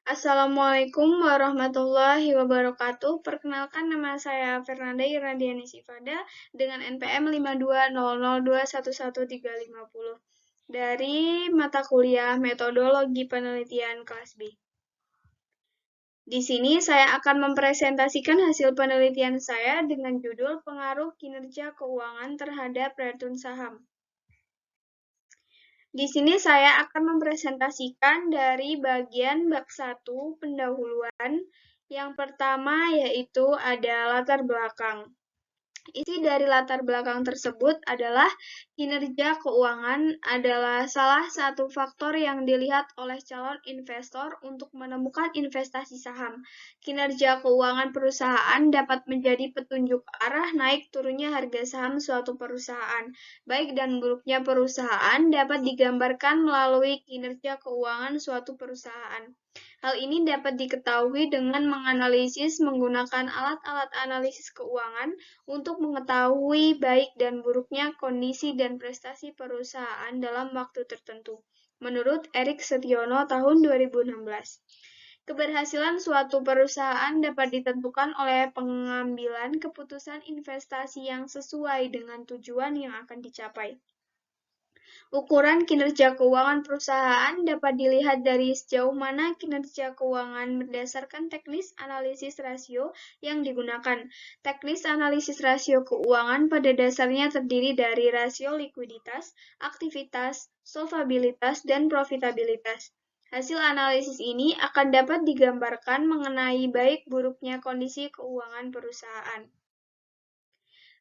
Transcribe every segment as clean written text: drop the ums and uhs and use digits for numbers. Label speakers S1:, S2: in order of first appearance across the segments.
S1: Assalamualaikum warahmatullahi wabarakatuh. Perkenalkan, nama saya Fernanda Iradiani Sifada dengan NPM 5200211350 dari mata kuliah Metodologi Penelitian kelas B. Di sini saya akan mempresentasikan hasil penelitian saya dengan judul Pengaruh Kinerja Keuangan terhadap Return Saham. Di sini saya akan mempresentasikan dari bagian bab 1 pendahuluan. Yang pertama yaitu ada latar belakang. Isi dari latar belakang tersebut adalah kinerja keuangan adalah salah satu faktor yang dilihat oleh calon investor untuk menemukan investasi saham. Kinerja keuangan perusahaan dapat menjadi petunjuk arah naik turunnya harga saham suatu perusahaan. Baik dan buruknya perusahaan dapat digambarkan melalui kinerja keuangan suatu perusahaan. Hal ini dapat diketahui dengan menganalisis menggunakan alat-alat analisis keuangan untuk mengetahui baik dan buruknya kondisi dan prestasi perusahaan dalam waktu tertentu. Menurut Erik Setiono tahun 2016. Keberhasilan suatu perusahaan dapat ditentukan oleh pengambilan keputusan investasi yang sesuai dengan tujuan yang akan dicapai. Ukuran kinerja keuangan perusahaan dapat dilihat dari sejauh mana kinerja keuangan berdasarkan teknis analisis rasio yang digunakan. Teknis analisis rasio keuangan pada dasarnya terdiri dari rasio likuiditas, aktivitas, solvabilitas, dan profitabilitas. Hasil analisis ini akan dapat digambarkan mengenai baik buruknya kondisi keuangan perusahaan.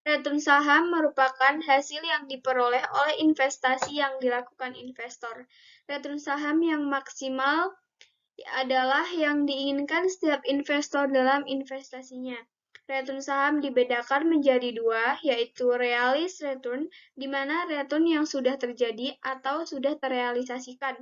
S1: Return saham merupakan hasil yang diperoleh oleh investasi yang dilakukan investor. Return saham yang maksimal adalah yang diinginkan setiap investor dalam investasinya. Return saham dibedakan menjadi dua, yaitu realis return, di mana return yang sudah terjadi atau sudah terrealisasikan.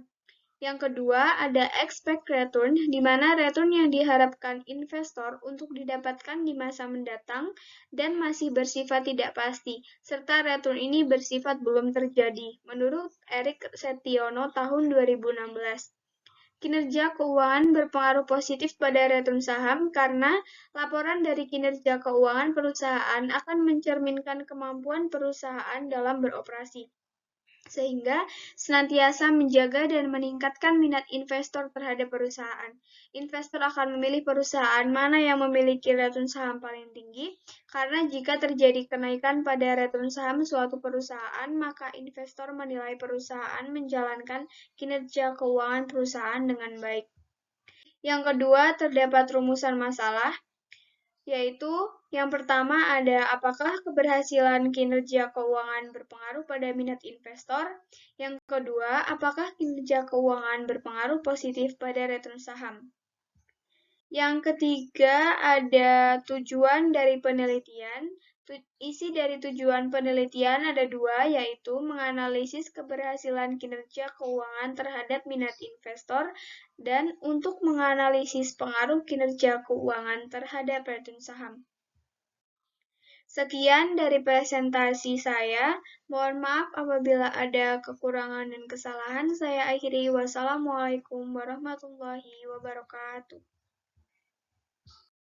S1: Yang kedua, ada expect return, di mana return yang diharapkan investor untuk didapatkan di masa mendatang dan masih bersifat tidak pasti, serta return ini bersifat belum terjadi, menurut Erik Setiono tahun 2016. Kinerja keuangan berpengaruh positif pada return saham karena laporan dari kinerja keuangan perusahaan akan mencerminkan kemampuan perusahaan dalam beroperasi, sehingga senantiasa menjaga dan meningkatkan minat investor terhadap perusahaan. Investor akan memilih perusahaan mana yang memiliki return saham paling tinggi, karena jika terjadi kenaikan pada return saham suatu perusahaan, maka investor menilai perusahaan menjalankan kinerja keuangan perusahaan dengan baik. Yang kedua, terdapat rumusan masalah, yaitu yang pertama ada apakah keberhasilan kinerja keuangan berpengaruh pada minat investor. Yang kedua, apakah kinerja keuangan berpengaruh positif pada return saham. Yang ketiga ada tujuan dari penelitian. Isi dari tujuan penelitian ada dua, yaitu menganalisis keberhasilan kinerja keuangan terhadap minat investor dan untuk menganalisis pengaruh kinerja keuangan terhadap return saham. Sekian dari presentasi saya. Mohon maaf apabila ada kekurangan dan kesalahan. Saya akhiri. Wassalamualaikum warahmatullahi wabarakatuh.